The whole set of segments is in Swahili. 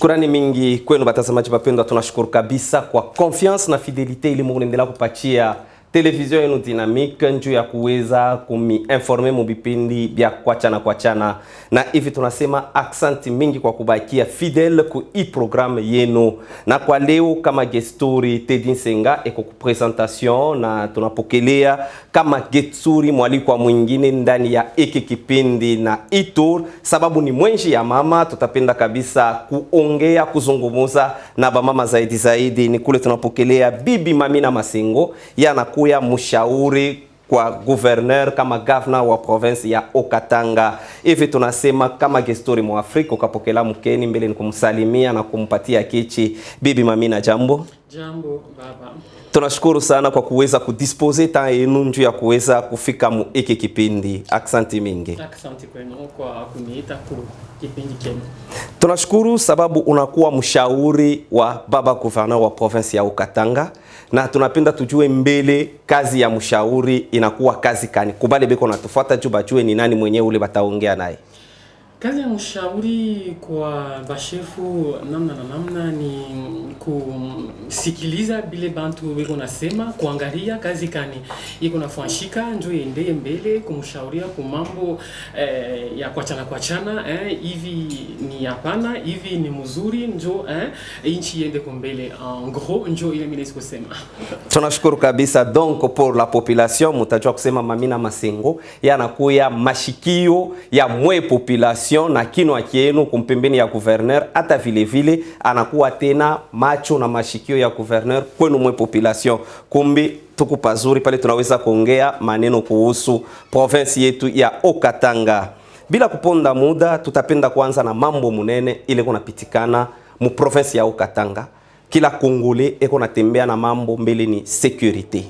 Shukrani mingi kwenu watazamaji wapendwa, tunashukuru kabisa kwa confiance na fidelite ili munaendelea kupatia television yenu Dynamique njuu ya kuweza kumiinformer mubipindi bya kwachana na hivi tunasema accent mingi kwa kubakia fidèle ku i programme yenu. Na kwa leo kama gestori Teddy Nsenga eko ku presentation na tunapokelea kama getsuri mwalikwa mwingine ndani ya iki kipindi na itour, sababu ni mwenji ya mama. Tutapenda kabisa kuongea kuzungumuza na bamama zaidi ni kule tunapokelea Bibi Mamina Masengo yanakuya mshauri kwa gouverneur kama governor wa province ya Okatanga. Hivi tunasema kama gestori mu Afrika ukapokela mkeni mbele ni kumsalimia na kumpatia kichi. Bibi Mamina, jambo. Jambo baba. Tunashukuru sana kwa kuweza kudispose ta yenu njuu ya kuweza kufika mu iki kipindi. Aksanti mingi. Aksanti kwenu kwa kuniita ku kipindi chenu. Tunashukuru sababu unakuwa mshauri wa baba gouverneur wa province ya Okatanga, na tunapenda tujue mbele kazi ya mshauri inakuwa kazi kani. Kubale beko natufuata juu bajue ni nani mwenyewe ule bataongea naye. Kazi ya mshauri kwa bashefu namna ni kusikiliza bile bantu weko nasema, kuangalia kazi kani iko nafanyika njo endeye mbele, kumshauria kwa mambo ya kuachana hivi ni hapana, hivi ni mzuri, njo inchi iende mbele. En gros njo ile mimi kusema. Tunashukuru kabisa. Donc pour la population mutajua kusema Mamina Masengo yanakuya mashikio ya mwe population na kino akienu kumpembeni ya gouverneur, hata vile anakuwa tena macho na mashikio ya gouverneur kwenu mwe population. Kumbi tuko pazuri pale tunaweza kuongea maneno kuhusu province yetu ya Okatanga. Bila kuponda muda, tutapenda kwanza na mambo munene ile kunapitikana mu province ya Okatanga. Kila Kongole eko natembea na mambo mbele ni sécurité.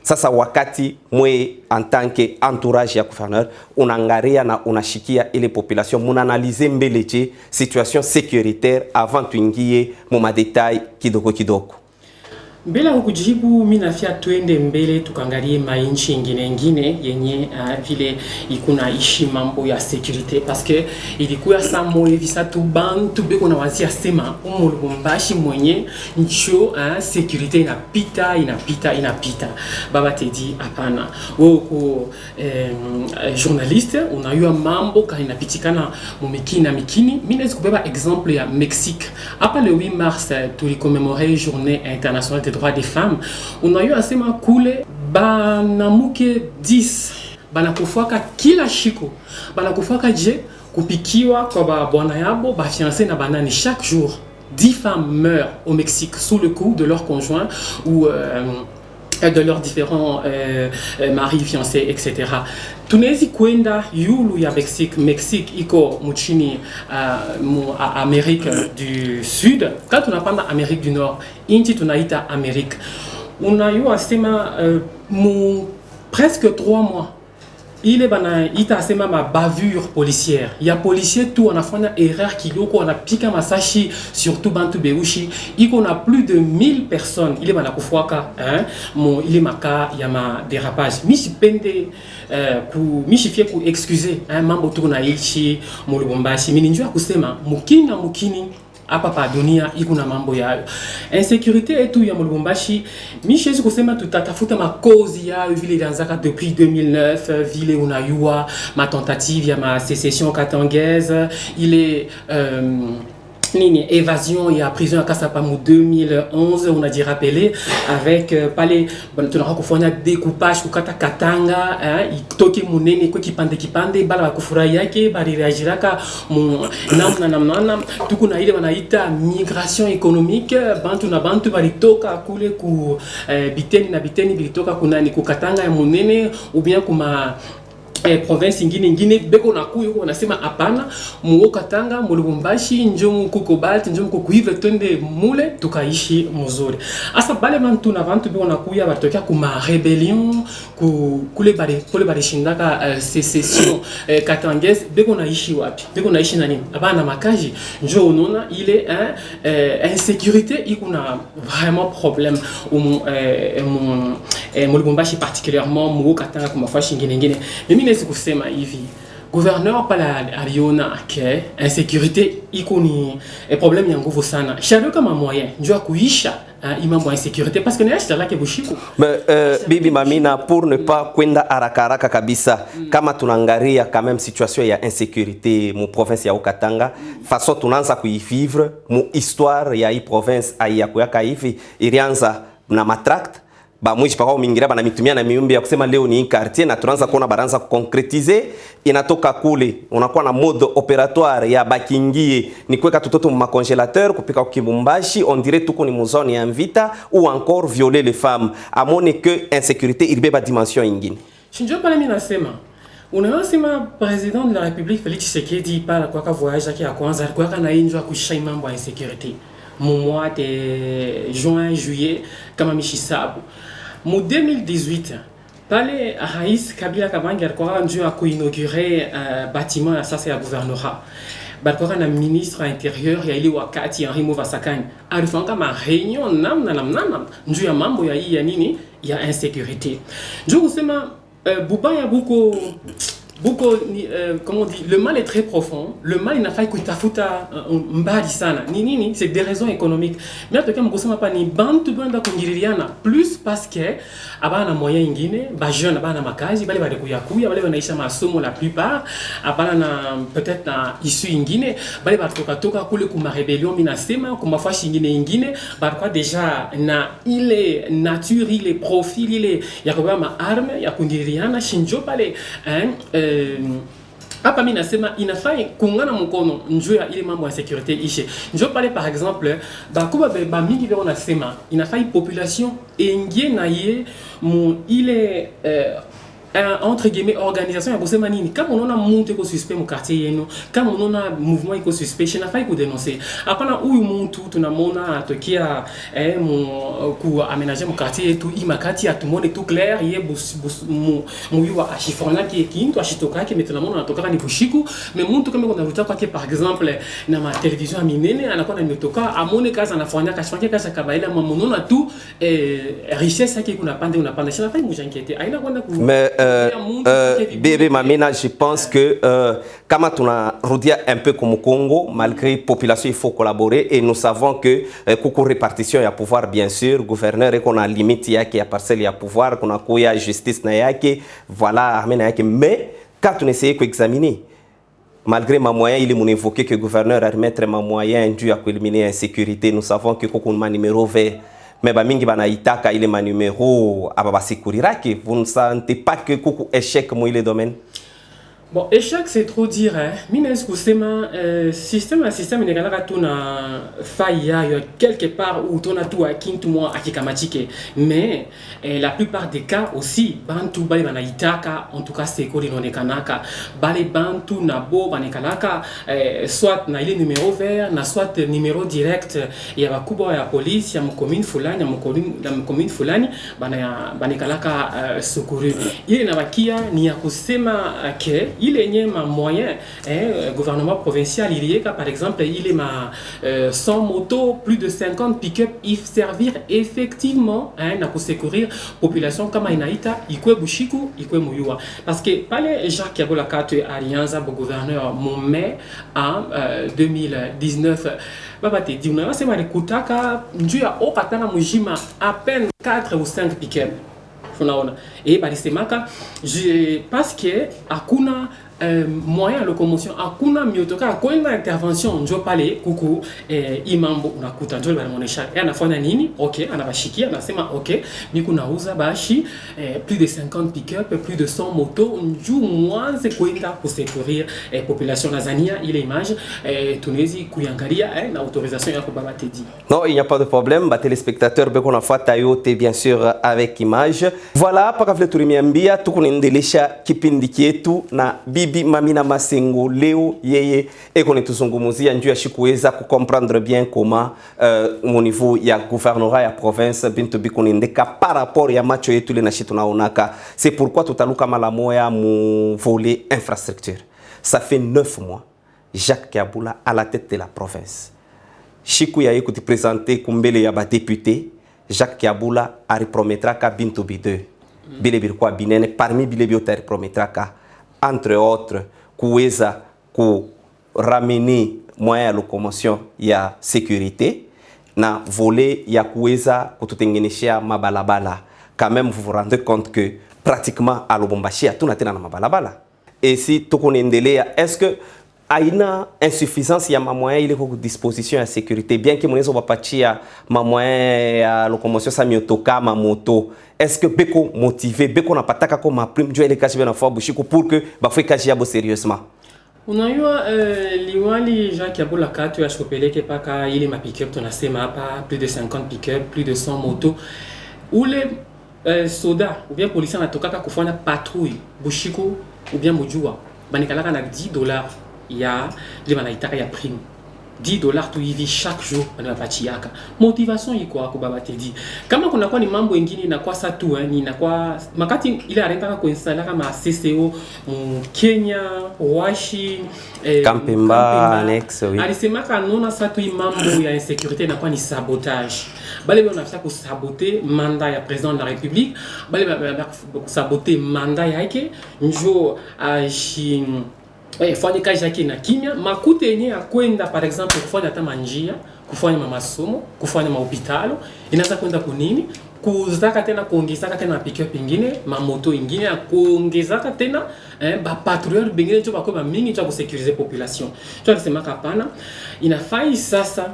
Sasa wakati mwe en tant que entourage ya gouverneur unangaria na unashikia ile population, munanalize mbele je situation sécuritaire avant tuingie mu madetail kidogo. Mbele kujibu mimi nafia twende mbele tukangalie mainchi ingine yenye vile ikuna ishi mambo ya security, parce que ilikuwa samo hivi satu bantu beko na wazia sema Lubumbashi mwenye ncho security inapita. Baba Teddy hapana. Wewe ko journaliste unayua mambo kana inapitikana mikini. Mimi naweza kubeba exemple ya Mexique. Hapa le 8 mars tulikomemore journée internationale des droits des femmes. On a eu asema kule banamuke 10 banakufuaka kila shiko, banakufuaka je kupikiwa kwa bwana yabo ba fiancé na banani. Chaque jour 10 femmes meurent au Mexique sous le coup de leur conjoint ou de leurs différents maris, fiancés, etc. Tunezi kwenda yulu ya Mexique iko muchini Amérique du Sud. Quand tunapanda Amérique du Nord, inchi tunaita Amérique. Unayua sema presque 3 mois. Ile bana ita asema ma bavure policière. Ya policier tout anafanya erreur kidogo, anapika masashi surtout bantu beushi. Iko na plus de 1000 personnes. Ile bana kufuaka ile maka ya ma dérapage. Mishipende mishifie ku excuser mambo tu na ichi mu Lubumbashi. Mimi njua kusema mukini hapa pa dunia iko na mambo yayo. Insécurité etu ya Lubumbashi, mishezi kusema tutatafuta makozi yayo vile ilianzaka depuis 2009, vile unayua ma tentative ya ma sécession katangaise, ile nini évasion ya prison ya Kasapa mu 2011 on a dit rappelé avec pale tunako kufanya découpage kukata Katanga itoke munene kwa kipande bala kufurahi yake bali reagiraka namna tuko na ile wanaita migration économique. Bantu balitoka kule ku biteni bilitoka kunani kukatanga ya munene ou bien kuma province ingine beko na kuyo wanasema hapana mu Okatanga mu Lubumbashi njo muko cobalt njo muko kuive twende mule tukaishi mzuri. Asa bale bantu na bantu beko na kuya batokea kuma rebellion kule bale shindaka sécession katangaise beko na ishi wapi? Beko na ishi na nini? Hapana makaji njo unaona ile insécurité iko na vraiment problème mu Lubumbashi particulièrement mu Okatanga kuma fashi ingine. Mimi naweza kusema hivi gouverneur pala aliona ke insécurité iko ni problème ya nguvu sana. Shario kama moyen ndio kuisha imambo insécurité parce que ni acha lake bushiko. Mais Bibi Mamina, pour ne pas kwenda haraka haraka kabisa, kama tunaangalia quand même situation ya insécurité mu province ya Okatanga, façon tunaanza kuivivre mu histoire ya hii province ya kuyaka hivi ilianza na matract ba mwishi pakao mingira bana mitumia na miumbi ya kusema leo ni quartier na tunaanza kuona baranza kuconkretize inatoka kule unakuwa na mode opératoire ya bakingie ni kuweka tutoto mu congélateur kupika kwa kibumbashi on dirait tuko ni muzone ya vita ou encore violer les femmes amone que insécurité ilibeba dimension nyingine. Shinjo pale mimi nasema unayosema president de la République Félix Tshisekedi pala kwa voyage yake ya kwanza alikuwa kana injwa kushai mambo ya insécurité mu mois de juin juillet kama mishisabu mu 2018 pale Rais Kabila Kabange alikuwa ndio kuinaugurer bâtiment ya sasa ya gouvernorat balikuwa na ministre intérieur ya ile wakati Henri Movasakani alifanya kama réunion namna ndio ya mambo ya hii ya nini ya insécurité ndio kusema bubaya buko comment on dit, le mal est très profond. Le mal il n'a pas kutafuta mbali sana. Ni nini? C'est des raisons économiques. Mais en tout cas, mkosema pa ni bantu banda kungiririana plus parce que abana moyen ingine, ba jeune abana makazi, bale bale kuyakuya, bale banaisha masomo la plupart, abana na peut-être na issue ingine, bale toka kule kuma rébellion minasema, kuma fashi ingine, balikuwa déjà na ile nature, ile profil, ile yakoba ma arme, ya kungiririana shinjo pale hapa mimi nasema inafaa kuungana mkono njoo ya ile mambo ya sécurité ishe. Njoo pale par exemple bakuba ba mingi vile wanasema inafaa population ingie na ye mu ile entre guillemets organisation ya kusema nini kama unaona mtu iko suspect mu quartier yenu kama unaona mouvement iko suspect inafaa kudenoncer hapana huyu mtu tunamwona atokea mu ku aménager mu quartier yetu imakati atumone tout clair ye mu yuwa ashifona kintu ashitoka yake tunamwona anatoka ni bushiku mais mtu kama kuna ruta kwake par exemple na ma television minene anakuwa nimetoka amone kazi anafanya kazi kabaila mwamunaona tu richesse yake kuna pande unapanda inafaa mujankete aina kwenda ku Bébé Mamina, je pense que kama tunarudia un peu comme Congo, malgré population, il faut collaborer et nous savons que kuko répartition ya pouvoir bien sûr, gouverneur et qu'on a limite yake ya parcelle ya pouvoir, qu'on a kuya justice na yake, voilà armée na yake, mais quand on essaye d'examiner malgré ma moyen, il est mon évoqué que le gouverneur a remettre ma moyen dû à éliminer l'insécurité, nous savons que kuko un numéro vert. Mais bamingi bana itaka ile ma numéro ababa sekuriraki vous ne sentez pas que kuku échec mo ile domaine. Bon, échec c'est trop dire hein. Mina kusema système inakalaka tu na faille quelque part où ton a tout akintu moi akikamatike mais la plupart des cas aussi bantu bale bana itaka en tout cas c'est ko linonekanaka bale bantu na bo banekalaka soit na ile numéro vert na soit numéro direct ya bakubwa ya police ya mcommune fulani ya mcommune fulani banekalaka secouru ile na bakia ni ya kusema ke il est ma moyen gouvernement provincial il y a par exemple il est ma 100 motos plus de 50 pick-up il servir effectivement na pour secourir population kama inaita ikwe bushiku ikwe muyua parce que pale Jacques Yabola carte alliance au gouverneur mon mai en 2019 baba te dit on sema likutaka njoo ya okatana mujima à peine 4 ou 5 pick-up tunaona balisemaka parce que hakuna moyen de locomotion hakuna miotoka kwenda intervention njo pale kuku imambo unakuta njo banaonesha anafanya nini okay anabashikia anasema okay miku nauza bashi plus de 50 pick-up plus de 100 motos njo mwanze kwenda pour secourir population Tanzania ile image tunawezi kuiangalia na autorisation yako baba Teddy. Non, il n'y a pas de problème, ba téléspectateurs beko nafuata yote bien sûr avec image. Voilà paka vile tulimiambia tukunaendelesha kipindi chetu na Bibi Mamina Masengo leo yeye eko netuzungumuzia njoo ya shikuweza comprendre bien comment au niveau ya gouvernorat ya province bintu bikunendeka par rapport ya macho yetu le na shitu naonaka. C'est pourquoi tutaluka mala moya mu volet infrastructure. Ça fait 9 mois Jacques Kabula à la tête de la province. Chiku ya ekuti présenter kumbele ya ba député Jacques Kabula a repromettraka bintu bide. Bile birkwa binene parmi bile biota repromettraka entre autres kuweza kuramini moyen ya locomotion ya sécurité na volet ya kuweza kututengeneshea mabalabala. Quand même vous vous rendez compte que pratiquement à Lubumbashi hatuna tena na mabalabala. Et si tukunaendelea, est-ce que aina insuffisance ya mamoyen ile kwa disposition ya sécurité, bien que mwenezo wapatia mamoyen ya locomotion sa miotoka ma moto, est-ce que beko motivé beko napataka ko ma prime jo ile kazi bena fwa bushiko pour que bafwe kazi yabo sérieusement? Unajua liwali Jacques Yabola katu ya shopeleke paka ile ma pick-up tunasema hapa plus de 50 pick-up, plus de 100 motos. Ule soda ou bien policier anatokaka kufanya patrouille bushiko ou bien mujua banikalaka na $10 ya ile banaitaka ya prime. $10 tu hivi chaque jour wanapatiaka. Motivation iko hapo baba tedi. Kama kuna kwa ni mambo mengine inakuwa sa tu ni inakuwa makati ile arentaka kuinstalla kama CCO mu Kenya, Washi, Kampemba annex oui. Alisema kanona sa tu mambo ya insécurité inakuwa ni sabotage. Bale wanafika kusaboter mandat ya président de la République, bale saboter mandat yake njo fanya kazi yake na kimya makute yenye ya kwenda par exemple kufanya hata manjia, kufanya masomo, kufanya mahopitalo, inaanza kwenda kunini kuzaka tena kuongezaka tena pick-up pengine mamoto ingine kuongezaka tena ba patrouilleur bengine cho bakoma mingi cho kusécuriser population. Tu alisema hapana, inafai sasa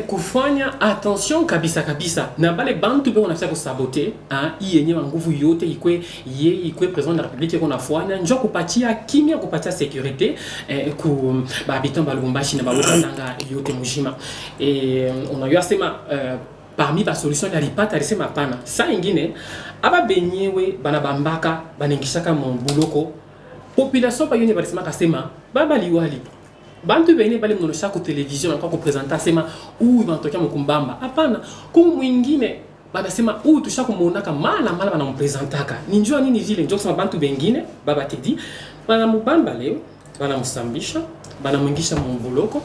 kufanya attention kabisa kabisa na bale bantu be wanafika kusaboter yenye nguvu yote ikwe président de la République qu'on afanya njo kupatia kimya kupatia sécurité ku ba habitants ba Lubumbashi na ba Lukatanga yote mujima. Unajua sema parmi ba solution ya lipata alisema hapana. Saa ingine aba benyewe bana bambaka banengishaka mbuloko population ba yone balisema kasema baba liwali bantu bene bale mnolosha ku television na kwa kupresenta sema banatokea mkumbamba hapana ku mwingine banasema tushakumonaka mala banampresentaka ni njua nini vile njoo kusema bantu bengine baba tedi banamubamba leo banamsambisha banamwingisha mbuloko.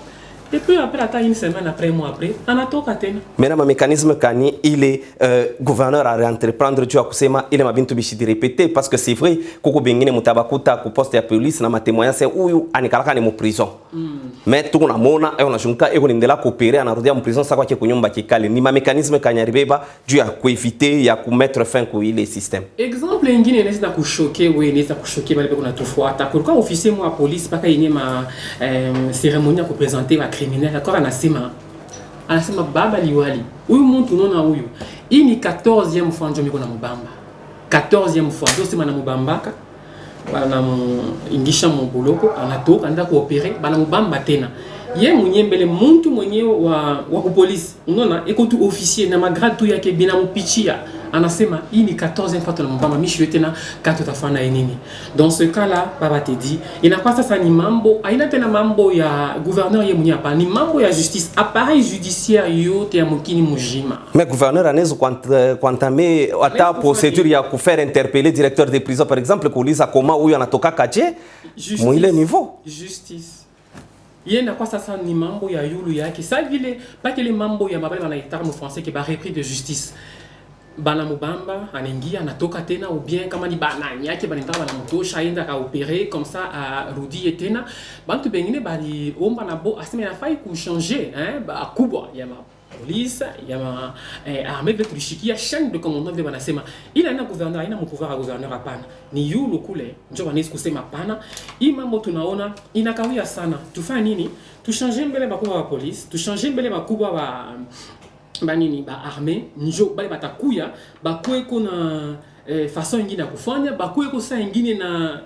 Et puis après, une semaine après, mois après, on a tout caté. Maintenant, le mécanisme kani, il est gouverneur à réentreprendre tu as kusema il m'a bintu bishi répéter parce que c'est vrai koko bengine mutabakuta ku poste ya police na matemoya c'est uyu anikalaka ni mu prison. Mais tout na mona et on a junka et on ndela coopérer anarudia mu prison sakwa ke kunyumba kikali ni ma mécanisme kanya ribeba tu ya ku éviter ya ku mettre fin ku ile système. Exemple ingine inaweza kushoke wewe inaweza kushoke bale kuna tufuata pourquoi officier moi police paka yenye ma cérémonie ku présenter wa criminel akora anasema baba liwali huyu mtu unaona huyu hii ni 14e fois ndio miko na mubamba 14e fois ndio sema na mubambaka bana ingisha mbuloko anatoka anaenda kuopere bana mubamba tena ye mwenye mbele mtu mwenyewe wa polisi unaona iko tu officier na magrade tu yake bina mpichia anasema hii ni 14e fois tunambamba mishi tena kato tafana nini. Dans ce cas là baba te dit inakuwa sasa ni mambo aina tena mambo ya gouverneur ye mwenye hapa ni mambo ya justice appareil judiciaire yote ya mukini mujima. Mais gouverneur anezo kwantame ata procédure ya kufaire interpeller directeur de prison par exemple kuuliza koma huyu anatoka kaje mu ile niveau justice yenda kwa sasa ni mambo ya yulu yake sa vile pas que les mambo ya mabale wanaita mu français que ba repris de justice bana mubamba anaingia anatoka tena ou bien kama ni bana nyake banenda bana mtosha aenda ka opérer comme ça à rudi tena bantu bengine bali omba na bo asema inafai ku changer ba kubwa ya ma police ya ma armée veut kulishikia chaîne de commandement vile banasema ila ina gouverneur ina mkuvara gouverneur hapana ni yulu kule ndio wanaweza kusema hapana hii mambo tunaona inakawia sana tufanye nini tuchanger mbele bakubwa wa police tuchanger mbele bakubwa wa banini ba armée njo bale batakuya bakwe kuna façon ingine ya kufanya bakwe ko saa ingine na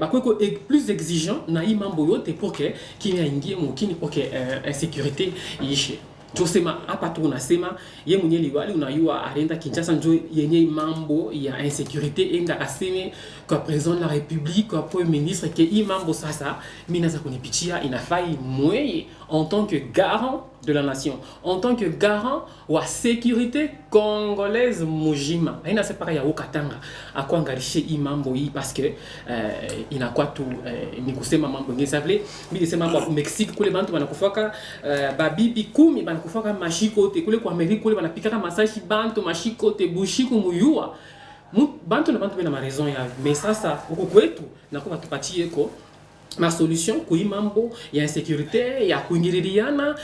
bakwe ko plus exigeant na hii mambo yote pour que kimya ingie mukini pour que insécurité iishe. Tusema hapa tu unasema ye mwenye liwali unayua alienda Kinshasa njo yenye mambo ya insécurité enda kaseme kwa président de la République kwa premier ministre que hii mambo sasa mimi naza kunipitia inafai mweye en tant que garant de la nation, en tant que garant wa sécurité congolaise mujima. Haina separa ya Okatanga akuangalishe hii mambo hii parce que inakuwa tu ni kusema mambo ngine savile mimi sema kwa Mexique kule bantu banakufaka babibi 10 banakufaka mashiko te kule kwa Amerika kule banapikaka masashi bantu mashiko te bushiko muyua bantu na bantu bena raison ya mais sasa huko kwetu nako batupatie ko ma solution kui mambo ya insécurité ya kuingililiana.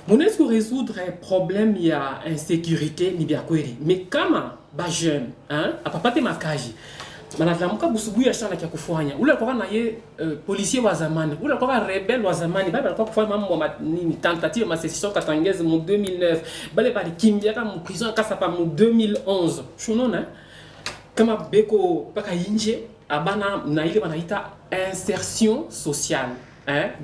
Munaweza résoudre problème ya insécurité ni bia kweli, mais kama ba jeune apapate makaji manatlamuka busubuhi ya sana kia kufanya ule alikuwa na ye policier wa zamani, ule alikuwa rebelle wa zamani, bale alikuwa kufanya mambo ni tentative ma session katangeze mu 2009, bale bali kimbia kama prison kasa pa mu 2011 shunona kama beko paka inje abana na ile wanaita insertion sociale.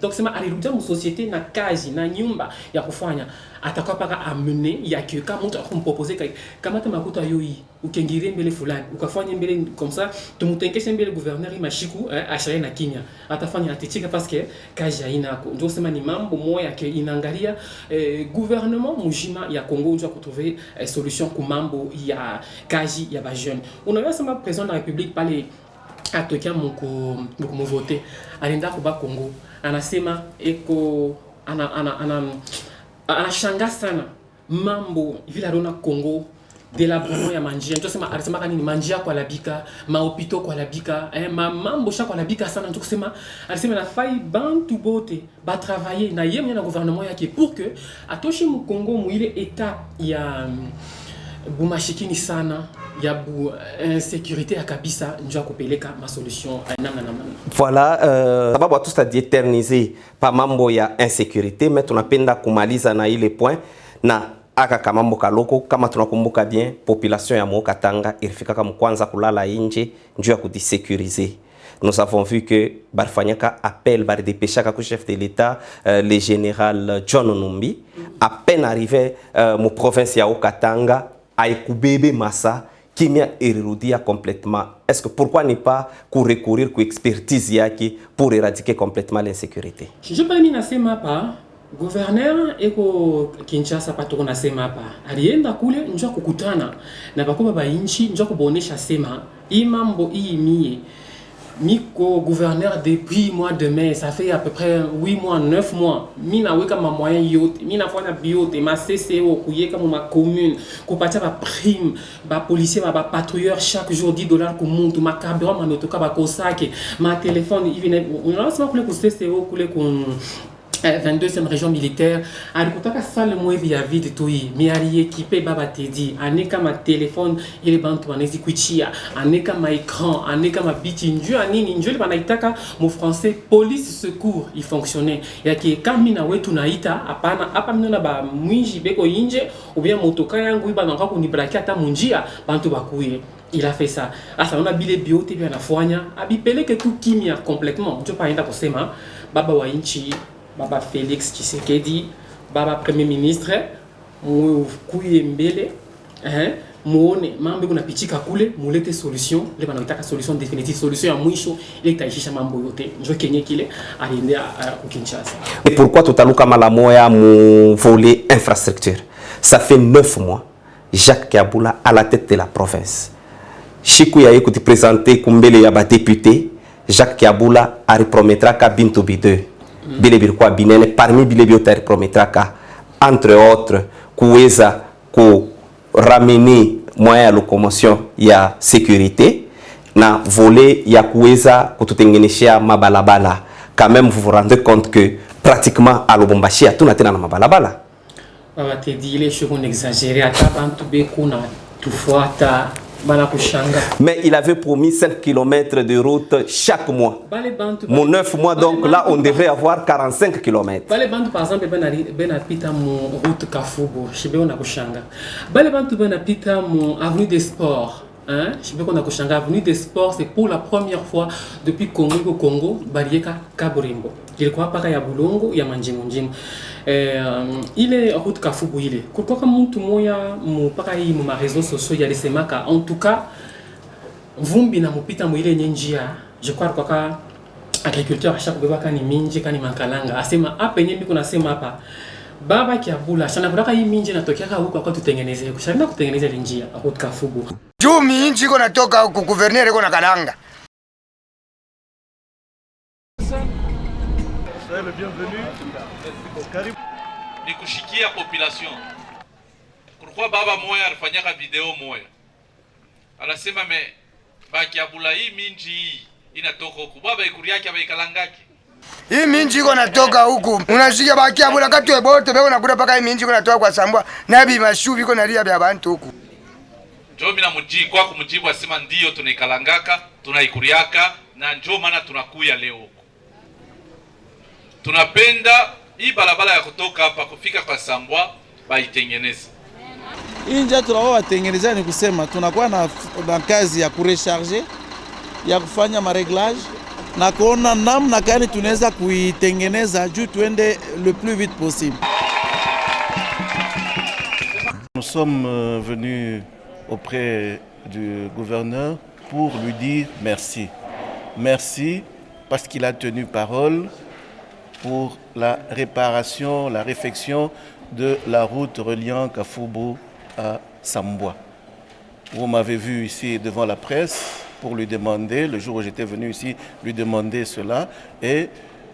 Donc sema alirudia mu société na kazi na nyumba ya kufanya atakuwa paka amener ya que kama mtu akumproposer kama tamakuta yoi ukengirie mbele fulani ukafanya mbele comme ça tumutenkeshe mbele gouverneur imashiku ashare na kimya atafanya atichika parce que kazi haina. Ndio sema ni mambo moya ke inaangalia gouvernement mujima ya Congo unja kutrouver solution ku mambo ya kazi ya ba jeune. Unaweza sema président de la République pale atokia muku voter alienda kuba Congo anasema eko anashanga sana mambo vile aliona Congo de la bomo ya manjia. Ndio sema alisema kanini manjia kwa labika mahopito kwa labika mambo sha kwa labika sana. Ndio kusema alisema na fai bantu bote ba travailler na yeye na gouvernement yake pour que atoshi mu Congo mu ile état ya bumashikini sana ya bu insécurité ya kabisa njoo kupeleka ma solution namna. Voilà, sababu watu stadi éterniser pa mambo ya insécurité, mais tunapenda kumaliza na ile point na aka kama mambo kaloko. Kama tunakumbuka bien population ya Mokatanga ilifika kama kwanza kulala nje njoo ya kudisécuriser. Nous avons vu que barfanyaka appel bar dépêchaka ku chef de l'État le général John Numbi à peine arrivé mu province ya Okatanga aikubebe masa kimia irirudia complètement. Est-ce que pourquoi ne pas recourir à expertise yaki pour éradiquer complètement l'insécurité? Je peux pas nasema pa gouverneur eko Kinshasa patoko nasema pa alienda kule njoo kukutana na bakoba ba inchi njoo kubonesha sema imambo hii mie Miko gouverneur depuis mois de mai, ça fait à peu près 8 mois, 9 mois. Mina weka ma moyen yote, mina fwana biote, ma CCO, kuyeka ma commune, kupatia ba prime, ba policier, ba patrouilleur chaque jour $10 kumuntu, ma carburant, ma motoka, ba kosake, ma téléphone, il vient, on a seulement ku CCO, kule ku 22e région militaire alikutaka sale mwevi ya vide toi mais ali équipé baba tedi aneka ma téléphone ile bantu banezi kuchia aneka ma écran aneka ma biti njoo anini njoo banaitaka mu français police secours il fonctionnait yaki kama na wetu naita hapana hapa mnona ba mwinji beko inje ou bien motoka yangu iba nanga kunibrakia hata munjia bantu bakuye. Il a fait ça. Asa on a bile biote bien afanya abipeleke tu kimia complètement njoo paenda kusema baba wa inchi Baba Félix Tshisekedi, Baba Premier Ministre, Moukuye Mbele, muone mambo kuna pichika kule mulete solution ile banaitaka solution définitive solution ya mwisho ile itaishisha mambo yote njoo kenye kile aliendea Kinshasa. Et pourquoi tutaluka mala moya mu volet infrastructure? Ça fait 9 mois Jacques Kabula à la tête de la province. Chiku ya yeko te présenter kumbele ya ba député, Jacques Kabula a repromettra ka Bintu B2. Bilebir kwa binene parmi bilebir tari prometraka entre autres kuweza ku ramener moyen ya locomotion ya sécurité na volet ya kuweza kututengeneshia mabalabala. Quand même vous vous rendez compte que pratiquement à Lubumbashi hatuna tena na mabalabala. Baba te dit les choses on exagéré ata bantu bekuna tufuata. Mais il avait promis 5 km de route chaque mois. Mon 9 mois, donc là, on devrait avoir 45 km. Par exemple, ben apita mon route Kafubo, je sais pas kushanga. Ben apita mon avenue des sports. Hein? Je sais pas qu'on a kushanga avenue des sports, c'est pour la première fois depuis Congo, Barieka Kaburimbo. Il croit pas ya Bulongo, ya Manjimundjim. Il est route Kafubu il est. Pourquoi mtu moya mu pakai mu réseaux sociaux ya lisemaka en tout cas vumbi na mupita mu ile nyenjia je crois kwa agriculteur à chaque beba kani minji kani makalanga asema hapa yenyewe biko nasema hapa baba Kiabula shana kudaka hii minji natokea huko kwa tutengeneze kushana kutengeneza ile njia route Kafubu juu minji iko natoka huko gouverneur iko na kalanga. Le bienvenu. Ni kushikia population. Pourquoi baba moya alifanyaka video moya? anasema me bakiabula hii minji hii inatoka huku baba ikuri yake abaikalangaki hii minji iko natoka huku unashika bakiabula katwe bote beko nakura paka hii minji iko natoka kwa Sambwa na bi mashubi iko nalia bya bantu huku njoo mina mjibu kwa kumjibu asema ndio tunaikalangaka tunaikuriaka na njoo maana tunakuya leo huku tunapenda hii barabara ya kutoka hapa kufika kwa Sambwa baitengeneze. Hii njia tunaomba watengeneza ni kusema tunakuwa na kazi ya kurecharger ya kufanya mareglage na kuona namna gani tunaweza kuitengeneza juu tuende le plus vite possible. Nous sommes venus auprès du gouverneur pour lui dire merci. Merci parce qu'il a tenu parole pour la réparation, la réfection de la route reliant Kafubu à Sambwa. Vous m'avez vu ici devant la presse pour lui demander, le jour où j'étais venu ici, lui demander cela. Et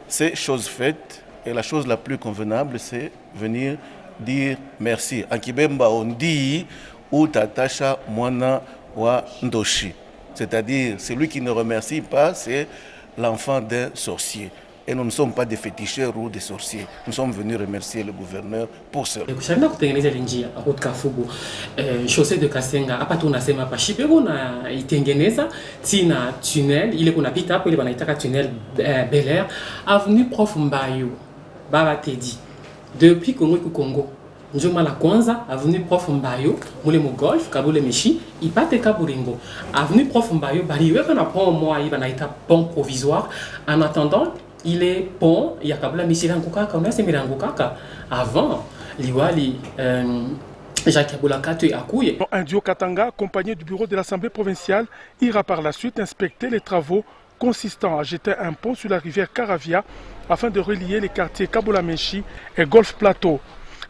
c'est chose faite. Et la chose la plus convenable, c'est venir dire merci. En Kibemba, on dit ou Tatasha Mwana wa Ndoshi. C'est-à-dire, celui qui ne remercie pas, c'est l'enfant d'un sorcier. Et nous ne sommes pas des féticheurs ou des sorciers. Nous sommes venus remercier le gouverneur pour cela. Kushangaa kutengeneza njia hapo Kafubu chaussée de Kasenga hapa tunasema pa Shipego na itengeneza tina tunnel ile kunapita hapo ile wanaitaka tunnel Bel Air avenue Prof Mbayo Baba Teddy depuis Congo njoma la kwanza avenue Prof Mbayo mule mu golf kabule meshi ipate kaburingo avenue Prof Mbayo baliweka na pont moja hivi wanaita pont provisoire en attendant il est pont il y a kabula misiranguka kama semiranguka avant liwali Jacques Boulakate akuye. Un duo Katanga accompagné du bureau de l'Assemblée provinciale ira par la suite inspecter les travaux consistant à jeter un pont sur la rivière Caravia afin de relier les quartiers Kabula-Meshi et Golf Plateau.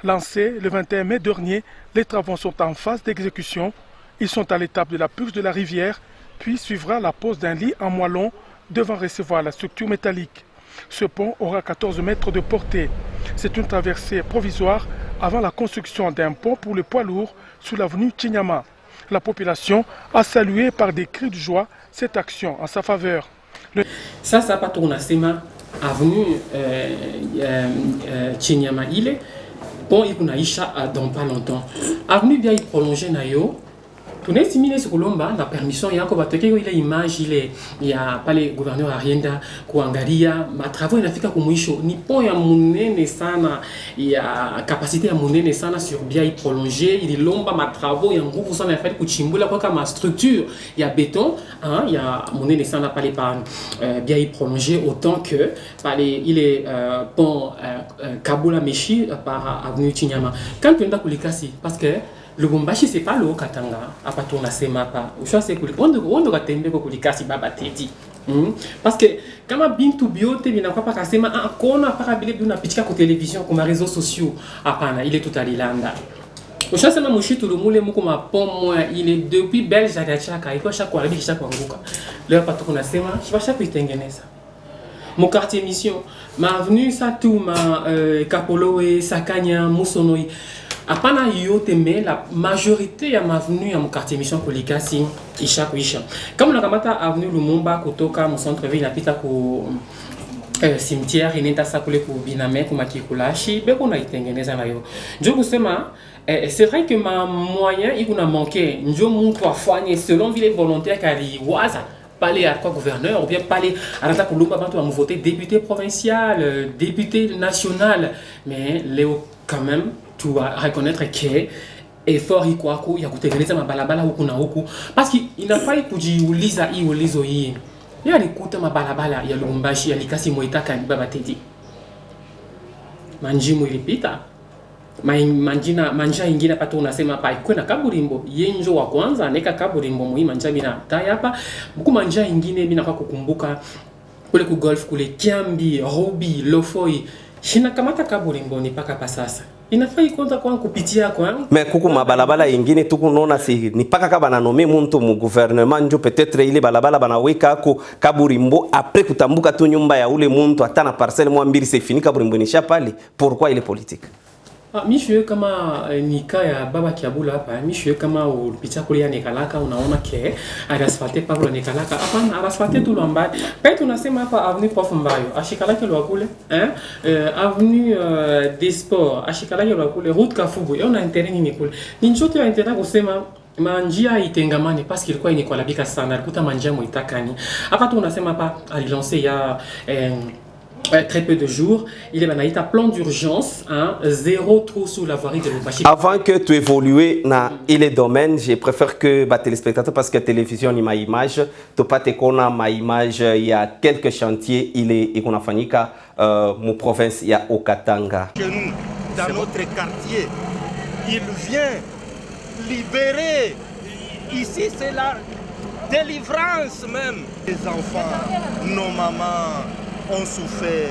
Lancés le 21 mai dernier, les travaux sont en phase d'exécution. Ils sont à l'étape de la purge de la rivière, puis suivra la pose d'un lit en moellon devant recevoir la structure métallique. Ce pont aura 14 mètres de portée. C'est une traversée provisoire avant la construction d'un pont pour le poids lourd sur l'avenue Chinyama. La population a salué par des cris de joie cette action en sa faveur. Ça pas tourné avenue Chinyama ile pont ikunaisha dans pas longtemps. Avenue bien prolongée nayo. Tunasimile sikulomba na permission yako batokeo ile image ile ya pale gouverneur Arienda kuangalia matravaux inafika kumwisho ni pont ya munene sana ya capacité ya munene sana sur bien prolongé ililomba matravaux ya nguvu sana yafali kuchimbula kwa kama structure ya béton hein ya munene sana pale par bien prolongé autant que pale ile pont Kabula Meshi par avenue Chinyama quand tu enda kulikasi parce que Lubumbashi c'est pas le Katanga apa tunasema pa ushose kulipondo katembe ko kulikasi Baba Teddy parce que kama bintu biote binakuwa pa kasema akona para bile bina pitika ko télévision ko réseaux sociaux hapana ile tutalilanda ushose na mushitu lumule muko mapomo ile depuis belge akachaka iko shaka kuharibisha kuanguka leo hapa tunasema shibasha kuitengeneza mon quartier mission ma avenue Satuma Kapolowe Sakanya Musonoi apana yote mais la majorité ya avenue ya mon quartier mission kulikasi isha kuisha kama nakamata avenue Lumumba kutoka mu centre ville napita ku cimetière inenda sakule ku biname ku makikulashi beko na itengeneza nayo ndio kusema c'est vrai que ma moyen ikuna manqué ndio mtu afanye selon vile volontaire kali waza parler à quoi gouverneur ou bien parler à la Kulumba bantu va voter député provincial député national mais Léo quand même tu vas reconnaître que effort iko ya kutengeneza mabalabala huku na huku parce que inafai kujiuliza hii ulizo hii yeye alikuta mabalabala ya Lubumbashi ya Likasi Moitaka ni Baba Teddy manjimu ilipita manja ingine pato unasema pa kwenda kaburimbo yenjo wa kwanza neka kaburimbo muhimu manja bina tai hapa buku manja ingine bina kwa kukumbuka kule ku golf kule Kiambi Robi Lofoi shina kamata kaburimbo ni paka pa sasa inafai konta kwa kupitia kwa mais kuku mabalabala ingine tukunona si ni paka kaba na nome muntu mu gouvernement njo peut-être ile balabala banaweka ko kaburimbo après kutambuka tu nyumba ya ule muntu atana parcelle mwa mbili c'est fini kaburimbo ni chapali pourquoi il est politique Mishiwe kama nika ya baba Kiabula hapa, mishiwe kama ulipitia kule ya Nekalaka unaona ke arasfate Pablo Nekalaka hapa arasfate tu lomba. Pale tunasema hapa avenue Prof Mbayo, ashikalake lwa kule, avenue des Sports, ashikalake lwa kule, route Kafubu. Yona intérêt nini kule? Ni njoto ya intérêt kusema manjia itengamane parce qu'il ilikuwa inikolabika sana, alikuta manjia muitakani. Hapa tu unasema hapa alilancé ya très peu de jours, il est un plan d'urgence, hein, 0 trou sous la voirie de l'Ubashi. Avant que tu évolues dans les domaines, je préfère que les téléspectateurs, parce que la télévision il ma image, tu pas te connais ma image, il y a quelques chantiers, il est qu'on a fait mon province, il y a Okatanga. Chez nous, dans notre quartier, il vient libérer. Ici, c'est la délivrance même. Les enfants, nos mamans ont souffert.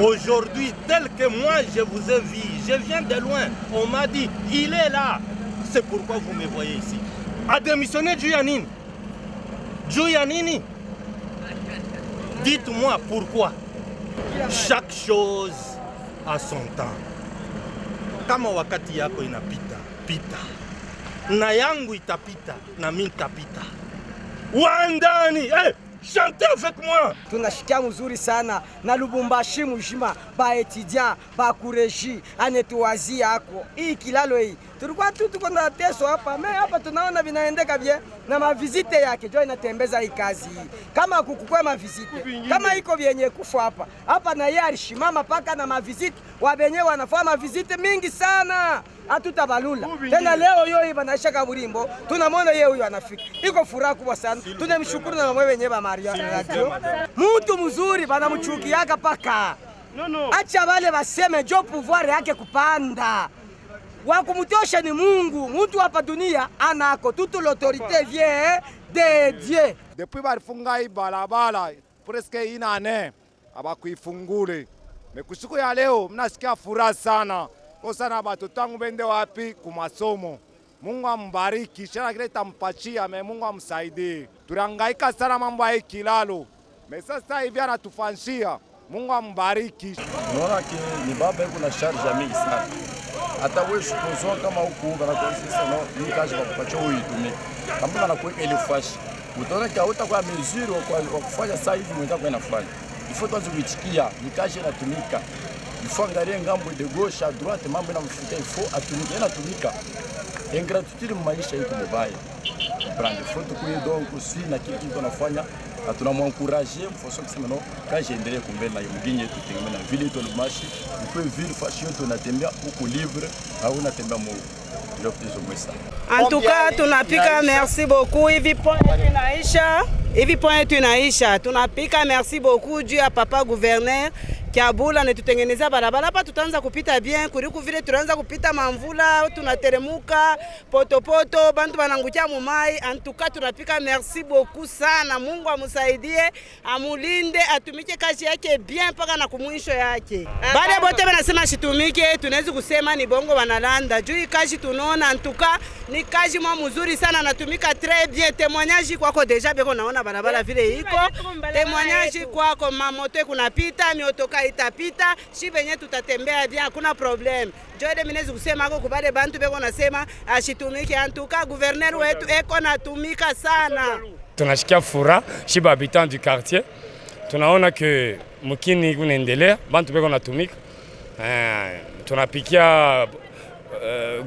Aujourd'hui, tel que moi je vous ai vu, je viens de loin, on m'a dit, il est là. C'est pourquoi vous me voyez ici. A démissionné Juyanini. Juyanini. Dites-moi pourquoi. Chaque chose a son temps. Kama wakati yako inapita, pita. Na yangu itapita, na mimi itapita. Wandani, chantez avec moi. Tunashikia mzuri sana na Lubumbashi mjima ba etudiant ba kureji anetuwazi yako. Hii kilalo hii. Tulikuwa tu tuko na teso hapa, hapa tunaona vinaendeka bien na mavizite yake jo inatembeza hii kazi hii. Kama kukukua mavizite, kama iko vyenye kufa hapa. Hapa na yeye alishimama paka na mavizite, wabenye wanafanya mavizite mingi sana. Hatutabalula. Tena leo yeye banaisha kaburimbo, tunamwona yeye huyu anafika. Iko furaha kubwa sana. Tunamshukuru na mama wenyewe ba Maria radio. Mtu mzuri banamchukiaka paka. Acha wale baseme jo pouvoir yake kupanda. Wakumutosha ni Mungu. Mtu hapa dunia anako toute l'autorité vient de Dieu. Depuis balifunga hii barabara presque ina ane abakuifungule. Mekusiku ya leo mnasikia furaha sana. Kwa sana batoto wangu bende wapi kumasomo. Mungu ambariki, shana kile tampachia, Mungu amsaidie. Turangaika sana mambo ya kilalo. Sasa hivi anatufanshia. Mungu ambariki. Unaona ni baba yuko na charge mingi sana. Hata wewe supposons kama huko banakuonyesha no ni kazi kwa kupacha uitumie. Kama anakuweka ile fashi. Utaona kwa utakuwa mesure wa kufanya sasa hivi mwenzako anafanya. Ifo tuanze kuitikia, ni kazi inatumika. Ifo angalie ngambo de gauche à droite mambo yanamfuta ifo atumike inatumika. Ingratitude maisha iko mbaya. Prendre photo kwa donc aussi na kitu tunafanya na tunamwencourager mfoso kusema no kazi endelee kumbele na mginye tutengemea na vile tu Lubumbashi uko vile fashi yote unatembea huko libre au unatembea mo ndio kitu mwesa. En tout cas tunapika merci beaucoup hivi point tunaisha tunapika merci beaucoup juu ya papa gouverneur Kiabula netutengeneza barabara hapa tutaanza kupita bien kuriku vile tunaanza kupita mamvula tunateremuka poto bantu banangukia mumai. En tout cas tunapika merci beaucoup sana. Mungu amsaidie amulinde atumike kazi yake bien paka na kumwisho yake. Baada bote banasema shitumike tunaweza kusema ni bongo wanalanda juu kazi tunaona. En tout cas ni kazi mwa mzuri sana natumika très bien. Témoignage kwako deja beko naona barabara vile iko. Témoignage kwako mamoto kunapita miotoka itapita shi venye tutatembea bien hakuna problem. Joide minezi kusema ako kubale bantu beko nasema ashitumike. En tout cas gouverneur wetu eko natumika sana. Tunashikia fura shiba habitant du quartier. Tunaona ke mukini kunaendelea bantu beko natumika. Tunapikia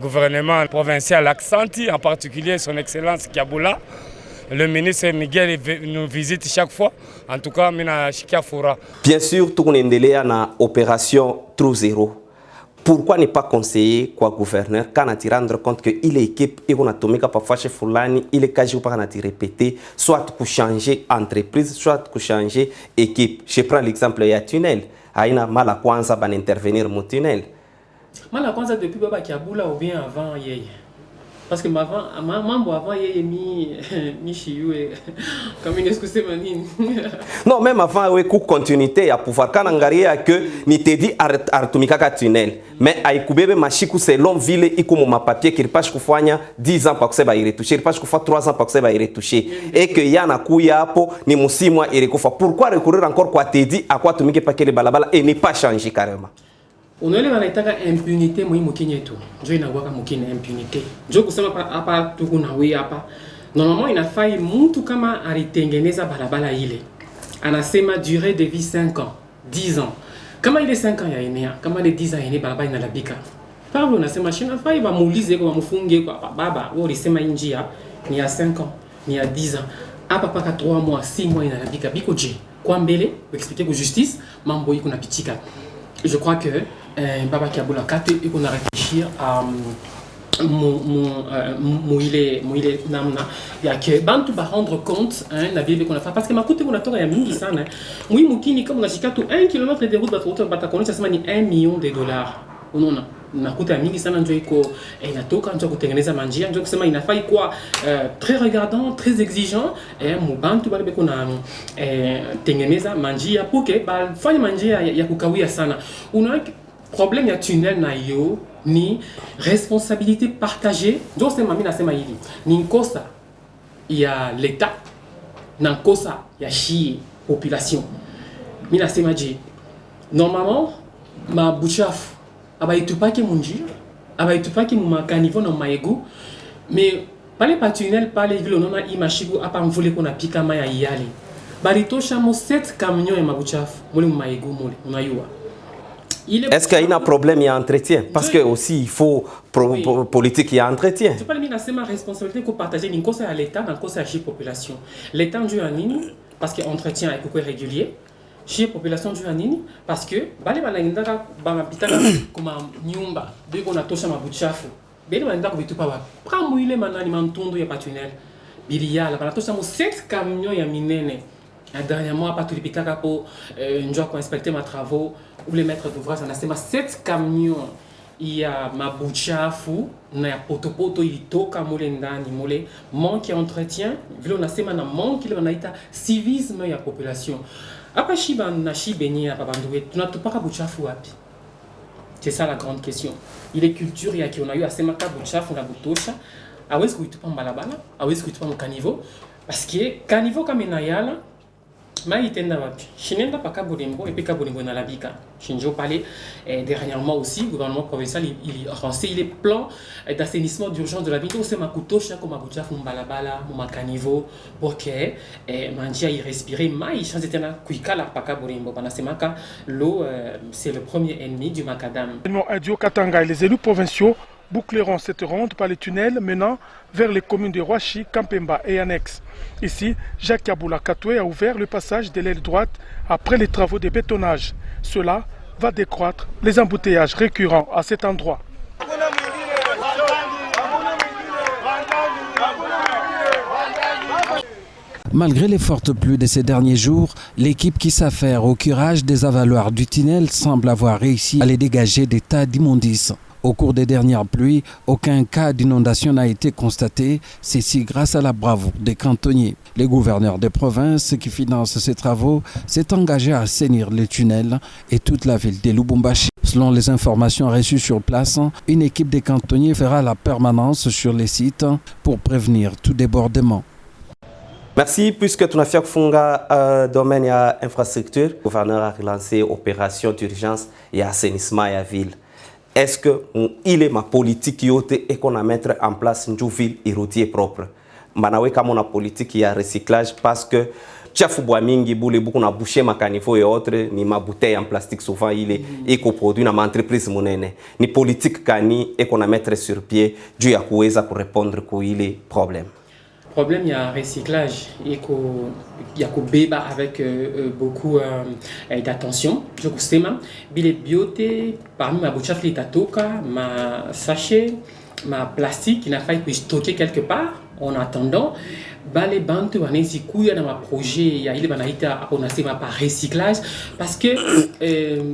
gouvernement provincial accenti en particulier son excellence Kiabula. Le ministre Miguel nous visite chaque fois. En tout cas, mina shikia fura. Bien sûr, tout kunaendelea na opération Trou Zéro. Pourquoi ne pas conseiller quoi gouverneur quand on rendre compte que il est équipe et qu'on a tomika parfois chez fulani, il est kaji ou pas qu'on a répéter, soit pour changer entreprise, soit pour changer équipe. Je prends l'exemple il y a tunnel. Aina mala kwanza ban intervenir mon tunnel. Mala kwanza depuis baba Kiabula ou bien avant yeye. Parce que mambo avant yeye mi shiwe comme une excuse manini. Non, même avant ouais coup continuité à pouvoir quand angaria que ni te dit artumika ka tunnel mais aikubebe mashiku selon ville iko ma papier qui passe kufanya 10 ans pour que ça ire toucher passe kufa 3 ans pour que ça ire toucher et que yana kuya hapo ni musimu ire kufa. Pourquoi recourir encore quoi te dit à quoi tumike pa kele balabala et ne pas changer carrément. Unaele wanaitaka impunité muhimu Kenya yetu. Ndio inakuwa kama Kenya impunité. Ndio kusema hapa tuko na wewe hapa. Normalement inafai mtu kama alitengeneza barabara ile. Anasema durée de vie 5 ans, 10 ans. Kama ile 5 ans ya enea, kama ile 10 ans ya enea barabara inalabika. Pablo unasema shina fai ba muulize kwa mfunge kwa baba, wewe ulisema njia ni ya 5 ans, ni ya 10 ans. Hapa paka 3 mois, 6 mois inalabika biko je. Kwa mbele, expliquer que justice mambo iko na pitika. Je crois que Baba Kiaboula Kate iko na réfléchir à muile namna ya ke bantu ba rendre compte na vile qu'on a fait parce que makuti kuna toka ya mingi sana muhimu kini kama unashika tu 1 km de route batakonisha sema ni $1 million. Unaona nakuta mingi sana ndio iko inatoka ndio kutengeneza manjia ndio kusema inafai kwa très regardant très exigeant mu bantu bale beko na tengeneza manjia pour que ba fanye manjia ya kukawia sana. Unaona problème ya tunnel na yo ni responsabilité partagée. Ndio sema mimi nasema hivi ni nkosa ya l'État na nkosa ya shi population. Mimi nasema je normalement ma buchafu abaitupaki munjia abaitupaki mu makanivo na maego mais pale pa tunnel pale vile unaona imashigu hapa mvule kuna pika maya yale baritosha mo 7 camions ya mabuchafu mule mu maego mule unayua. Est-ce qu'il y a un problème de entretien? Parce que aussi il faut politique et entretien. Je parle de la responsabilité qu'on partage une cause à l'État, une cause à la population. L'État en joue un nini parce que entretien est beaucoup régulier. Chez la population joue un nini parce que bale balangindaka bamapitaka comme nyumba dès qu'on a touché ma buchafu. Bale balangindaka bitu pa wa. Prends muile manani mantondo ya patunnel. Bilia la bala touché mo 7 camions ya minene. Dernièrement pas tout lipitaka pour njoo ko inspecter ma travaux ou les maîtres d'ouvrage anasema 7 camions ya mabuchafu na ya potopoto ilitoka mule ndani mule manque ya entretien vile unasema na manque ile wanaita civisme ya population. Hapa shiba na shibenye hapa banduwe tunatupaka buchafu wapi? C'est ça la grande question. Il est culture ya ki unayo asema ka buchafu na butosha awezi kuitupa mbalabala awezi kuitupa mkanivo parce que kanivo kama inayala mai itenda wapi shinenda paka Bulimbo et puis Bulimbo na labika shinjo parler dernièrement aussi gouvernement provincial il lancé les plans d'assainissement d'urgence de la ville c'est makutosha comme abuchafu mbalabala mu makanivo pour que manjia y respirer mai chanze tena kuikala paka Bulimbo banasemaka l'eau c'est le premier ennemi du macadam. Adio Katanga et les élus provinciaux boucleront cette ronde par les tunnels menant vers les communes de Roachi, Kampemba et annexes. Ici, Jacques Kiaboula Katoué a ouvert le passage de l'aile droite après les travaux de bétonnage. Cela va décroître les embouteillages récurrents à cet endroit. Malgré les fortes pluies de ces derniers jours, l'équipe qui s'affaire au curage des avaloirs du tunnel semble avoir réussi à les dégager des tas d'immondices. Au cours des dernières pluies, aucun cas d'inondation n'a été constaté, ceci grâce à la bravoure des cantonniers. Le gouverneur de province qui finance ces travaux s'est engagé à assainir les tunnels et toute la ville de Lubumbashi. Selon les informations reçues sur place, une équipe de cantonniers fera la permanence sur les sites pour prévenir tout débordement. Merci. Puisque tu as fait un domaine d'infrastructure, le gouverneur a relancé opération d'urgence et assainissement à la ville. Est-ce que il est ma politique et qu'on a mettre en place une ville érodiée propre? Manawe comme on a politique il y a recyclage parce que chafu bois mingi boule beaucoup na boucher ma caniveau et autres ni ma bouteille en plastique souvent il est éco-produit na ma entreprise monene ni politique kani et qu'on a mettre sur pied dû à kuweza ku répondre ku ile problème. Problème, il y a recyclage et il y a béba avec beaucoup d'attention. Je sais que bioté parmi ma bouchaf litatoka, ma sachet, ma plastique qui n'a pas été stocké quelque part en attendant. Les bantu wanezi kuya dans ma projet il y a ile banaita on a sema par recyclage parce que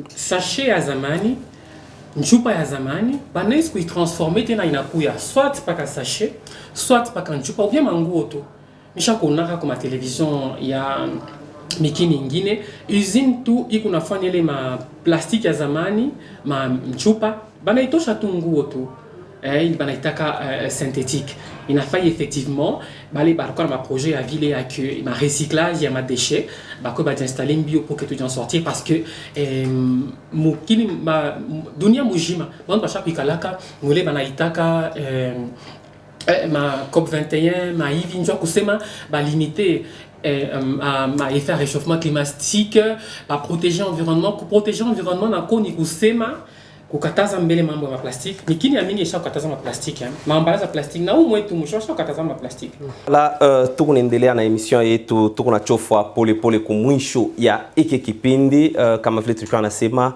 sachet à zamani nchupa ya zamani banaweza kuitransformer tena inakuya soit paka sachet soit paka nchupa ou bien manguo to nisha kuonaka kwa television ya mikini ingine usine tu iko nafanya ile ma plastique ya zamani ma nchupa banaitosha tu nguo tu il banaitaka synthétique. Il a failli effectivement balé barcor ma projet à ville avec ma recyclage et ma déchets bako ba installer bio pour que tu en sortir parce que mukini ma dunia mujima bon ba chaque kalaka ngule banaitaka ma COP 21 ma hivi njoo kusema ba limiter à effet réchauffement climatique à protéger l'environnement na koni kusema kukataza mbele mambo ya plastique nikini amini yesha kukataza plastique maambalaje ya plastique na umwetu mshosha kukataza plastique la tukunaendelea na emission yetu tukunachofwa pole pole kumwisho ya iki kipindi kama vile tulikuwa nasema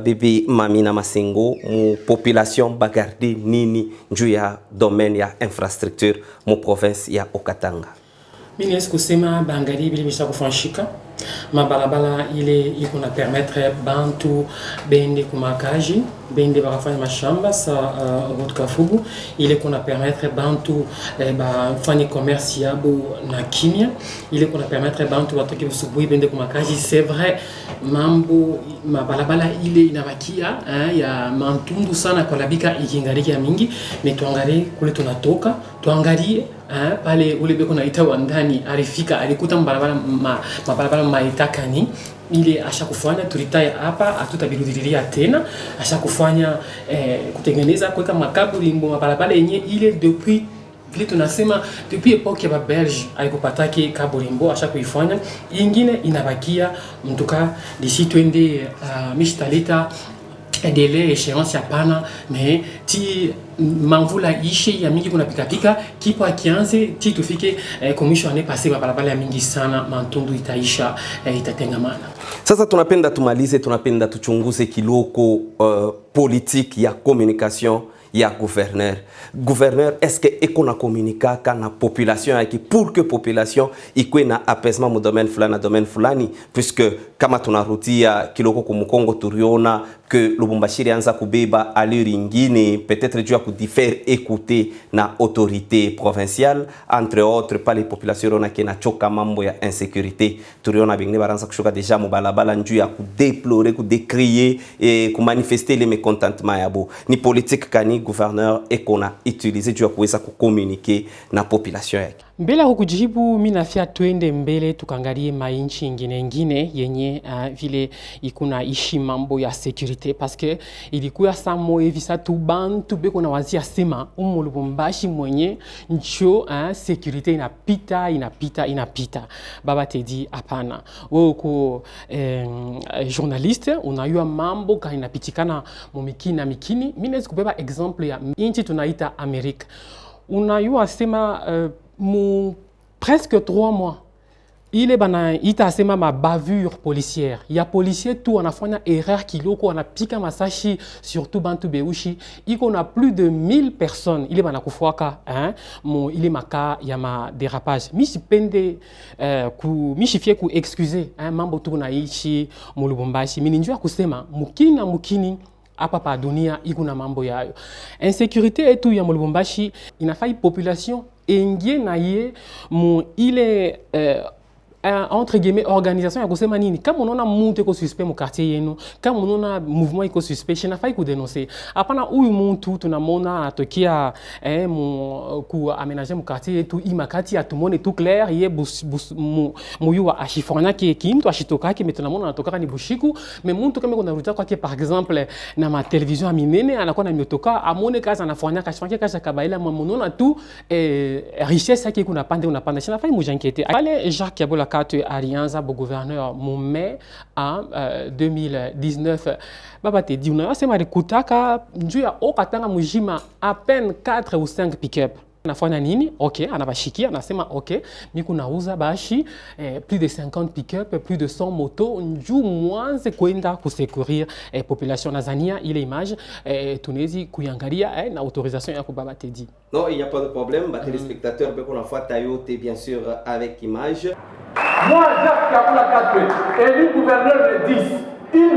bibi Mamina Masengo mu population bagarde nini njuu ya domaine ya infrastructure mu province ya Okatanga. Mimi est-ce kusema bangali bili bisa kufanshika mabalabala ile iko na permettre bantu bende kumakaji bende bakafanya mashamba sa route Kafubu ile kuna permettre bantu bafanye commerce yabo na kimya ile kuna permettre bantu batoke busubuhi bende kumakaji. C'est vrai mambo mabalabala ile inabakia ya mantundu sana kwa labika ikingariki ya mingi mais tuangalie kule tunatoka tuangalie pale ule beko naita wandani alifika alikuta mabalabala maitakani ile ashakufanya tulitaya hapa hatutabirudilia tena ashakufanya kutengeneza kuweka makaburi mabalabala yenye ile depuis vile tunasema depuis epoque ya Belge alikopataki kaburimbo ashakuifanya ingine inabakia mtuka d'ici twende mishitaleta délai échéance ya pana mais ti mamvula ishe ya mingi kuna pika kipo akianze ti tufike commission année passée barabara ya mingi sana mantundu itaisha itatengamana. Sasa tunapenda tumalize, tunapenda tuchunguze kiloko politique ya communication ya gouverneur. Gouverneur, est-ce que eko na communicaka na population yaki pour que population ikwe na apaisement mu domaine fulani puisque kama tunarudia kiloko kumukongo turiona que Lubumbashi anza kubeba allure ingine peut-être dû à faire écouter na autorité provinciale entre autres par les populations na kena choka mambo ya insécurité turiona bingne baranza kushuka deja mubalabala njuu ya kudéplorer kudecrier et ku manifester les mécontentements yabo ni politique kani gouverneur ekona utiliser dû à kuweza kucommuniquer na population yake. Mbele hukujibu mimi nafia twende mbele tukangalie mainchi ingine yenye vile ikuna ishi mambo ya security parce que ilikuwa samo hivi sasa bantu beko na wazia sema Lubumbashi mwenye ncho security inapita baba tedi hapana wewe uko journaliste unayua mambo kana inapitikana mikini mimi naweza kubeba example ya inchi tunaita Amerika unayua sema presque 3 mois ile bana ita sema ma bavure policière ya policier tout anafanya erreur kiloko anapika masashi surtout bantu beushi iko na plus de 1000 personnes ile bana kufuaka ile maka ya ma dérapage misipende mishifie ku excuser mambo tu na ichi mu Lubumbashi mimi njua kusema mukini hapa pa dunia iko na mambo yayo insécurité etu ya Lubumbashi inafai population engie na ye mu ile entre guillemets organisation ya kusema nini kama unaona mtu iko suspect mu quartier yenu kama unaona mouvement iko suspect inafai ku dénoncer hapana huyu mtu tunamona anatokea ku aménager mu quartier yetu imakati atumone tout clair ye muyua ashifanya ki mtu ashitokake mais tunamona anatoka ni bushiku mais mtu kama kuna ruta kwake par exemple na ma télévision minene anakuwa na miotoka amone kaza anafanya kaza kabaila mmonona tu richesse yake kuna pande inafai mujankete ale Jacques Yabola Katu alianza bo gouverneur mu mai en 2019 baba te di unayua sema alikutaka njuu ya Okatanga mujima à peine 4 ou 5 pick-up anafanya nini okay anabashikia anasema okay miku nauza bashi plus de 50 pick-up plus de 100 motos njuu mwanze kwenda kusecourir population Tanzania ile image tunezi kuyangalia na autorisation ya kubaba te di. Non, il n'y a pas de problème. Les téléspectateurs, on a fait tailloter bien sûr avec image. Moi, Jacques Yaboula Katwe, élu gouverneur de 10,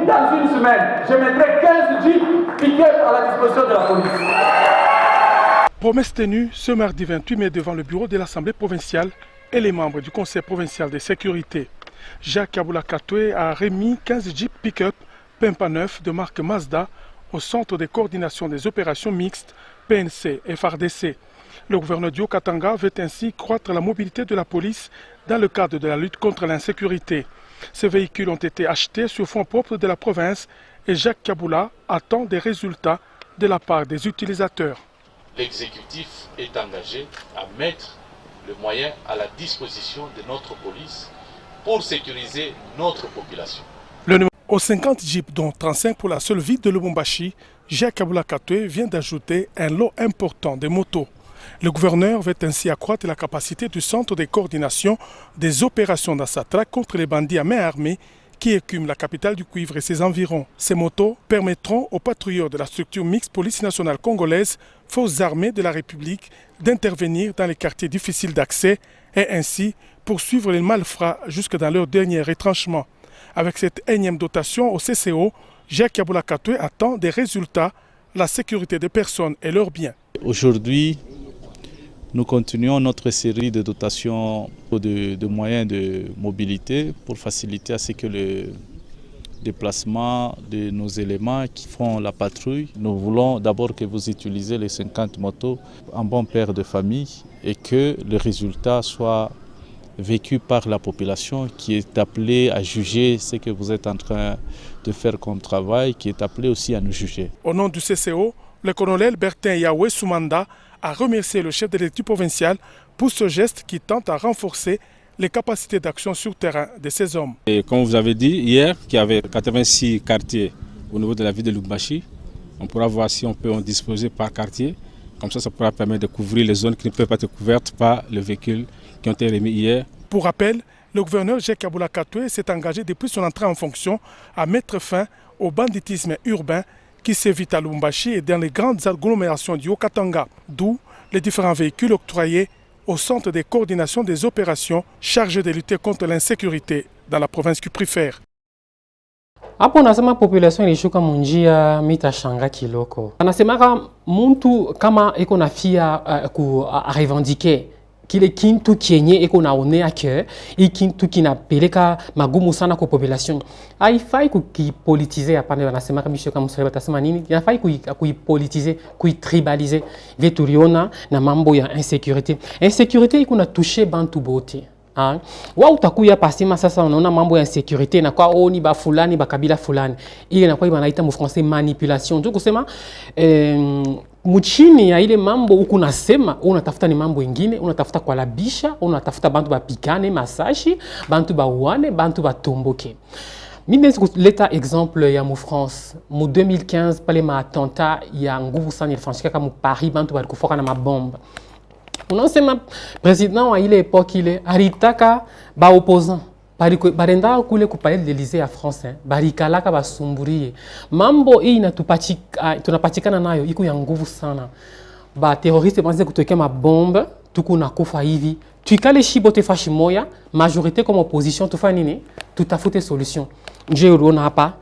dans une semaine, je mettrai 15 jeeps pick-up à la disposition de la police. Promesse tenue ce mardi 28 mai devant le bureau de l'Assemblée provinciale et les membres du Conseil provincial de sécurité. Jacques Yaboula Katwe a remis 15 jeeps pick-up Pempa 9 de marque Mazda au Centre de coordination des opérations mixtes PNC et FARDC. Le gouverneur du Haut-Katanga veut ainsi croître la mobilité de la police dans le cadre de la lutte contre l'insécurité. Ces véhicules ont été achetés sur fonds propres de la province et Jacques Kaboula attend des résultats de la part des utilisateurs. L'exécutif est engagé à mettre le moyen à la disposition de notre police pour sécuriser notre population. Aux 50 jeeps, dont 35 pour la seule ville de Lubumbashi, Jacques Kaboula Katwe vient d'ajouter un lot important de motos. Le gouverneur veut ainsi accroître la capacité du centre de coordination des opérations d'Assatra contre les bandits à main armée qui écument la capitale du cuivre et ses environs. Ces motos permettront aux patrouilleurs de la structure mixte police nationale congolaise, forces armées de la République, d'intervenir dans les quartiers difficiles d'accès et ainsi poursuivre les malfrats jusque dans leur dernier retranchement. Avec cette énième dotation au CCO, Jacques Kaboula Katwe attend des résultats, la sécurité des personnes et leurs biens. Aujourd'hui, nous continuons notre série de dotations de moyens de mobilité pour faciliter à ce que le déplacement de nos éléments qui font la patrouille. Nous voulons d'abord que vous utilisez les 50 motos en bon père de famille et que le résultat soit vécu par la population qui est appelée à juger ce que vous êtes en train de faire comme travail, qui est appelée aussi à nous juger. Au nom du CCO, le colonel Bertin Yahweh Soumanda a remercié le chef de l'équipe provinciale pour ce geste qui tente à renforcer les capacités d'action sur terrain de ces hommes. Et comme vous avez dit hier, qu'il y avait 86 quartiers au niveau de la ville de Lubumbashi, on pourra voir si on peut en disposer par quartier. Comme ça pourra permettre de couvrir les zones qui ne peuvent pas être couvertes par le véhicule qui ont été remis hier. Pour rappel, le gouverneur Jacques Kaboula Katwe s'est engagé depuis son entrée en fonction à mettre fin au banditisme urbain qui sévit à Lubumbashi et dans les grandes agglomérations du Haut-Katanga, d'où les différents véhicules octroyés au centre de coordination des opérations chargé de lutter contre l'insécurité dans la province Cuprifère. Hapo nasema population ilishuka munjia mita shanga kiloko. Anasemaka muntu kama eko na fia ku revendiquer kile kintu kienye eko naonea ke i kintu kinapeleka magumu sana kwa population. Haifai kukipolitize hapana, wanasema kama kama msema batasema nini? Haifai kuipolitize, kuitribalize. Veturiona na mambo ya insécurité. Insécurité iko na toucher bantu bote. Wa utakuya pasima sasa unaona mambo ya insécurité na kwa oni ba fulani ba kabila fulani. Ile inakuwa banaita mu français manipulation. Ndio kusema mchini ya ile mambo huku nasema unatafuta ni mambo ingine, unatafuta kwa labisha, unatafuta bantu bapikane masashi, bantu bauane, bantu batomboke. Mimi leta exemple ya mu France mu 2015 pale ma attentat ya nguvu sana ilifanyika kama Paris, bantu balikufoka na mabomba. Unasema président wa ile époque ile alitaka ba opposant barenda kule ku palais de l'Élysée ya France barikalaka basumburie mambo hii tunapatikana nayo iko ya nguvu sana. Ba terroriste banze kutokea mabomba tuko nakufa hivi tuikale shibote fashi moya majorité comme opposition tufanye nini tutafute solution. Je unaona hapa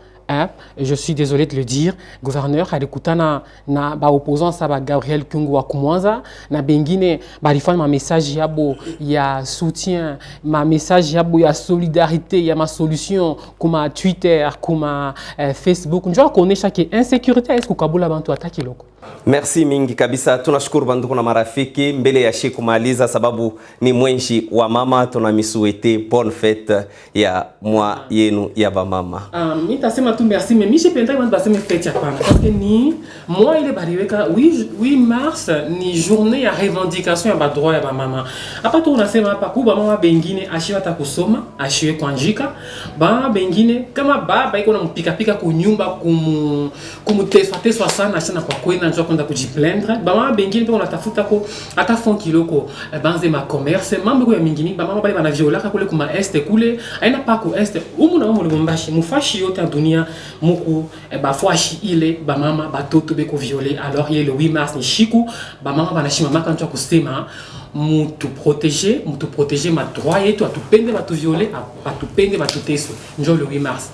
je suis désolé de le dire, gouverneur alikutana na ba opposant sa ba Gabriel Kungu wa Kumwanza na bengine balifanya ma message yabo ya soutien, ma message yabo ya solidarité, ya ma solution kuma Twitter, kuma Facebook. Njoo kuonesha ke insécurité est kukabula bantu ataki loko. Merci mingi kabisa, tunashukuru banduku na marafiki mbele ya shi kumaliza sababu ni mwenshi wa mama, tunamisuete bonne fête ya mwa yenu ya ba mama. Mitasema tu merci mais je pense que baseme fête ya pana parce que ni moi il est bariweka 8 mars ni journée ya revendication ya ba droit ya ba mama. Hapa tu unasema hapa kuba mama bengine ashiwa ta kusoma, ashiwe kuandika, ba bengine kama baba iko na mpika pika kunyumba kumuteswa sana kwa kwenda njoo kwenda kujiplaindre. Ba mama bengine pe unatafuta ko ata fond kiloko banze ma commerce mambo ya mingini ba mama bale bana violaka kule kuma est kule aina pa ku est umu na umu Lubumbashi mufashi yote dunia muku ba fwashi ile ba mama batoto beko violer. Alors il est le 8 mars ni shiku ba mama banashima kanjwa kusema mutu protéger ma droit yetu atupende batu violer atupende batu teso. Njoo le 8 mars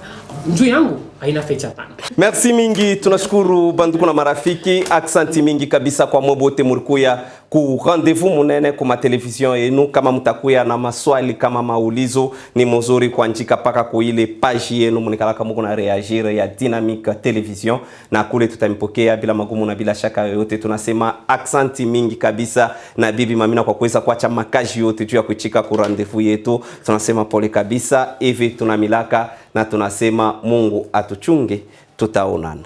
njoo yangu haina fecha pana. Merci mingi, tunashukuru banduku na marafiki, aksanti mingi kabisa kwa mobote murikuya ku rendez-vous munene kuma television yenu. Kama mtakuya na maswali kama maulizo ni mzuri kuandika paka ku ile page yenu, mnikalaka muko na reagir ya Dynamique Television na kule tutampokea bila magumu na bila shaka yoyote. Tunasema aksanti mingi kabisa na bibi Mamina kwa kuweza kuacha makazi yote juu ya kuchika ku rendez-vous yetu. Tunasema pole kabisa, hivi tunamilaka na tunasema Mungu atuchunge, tutaonana.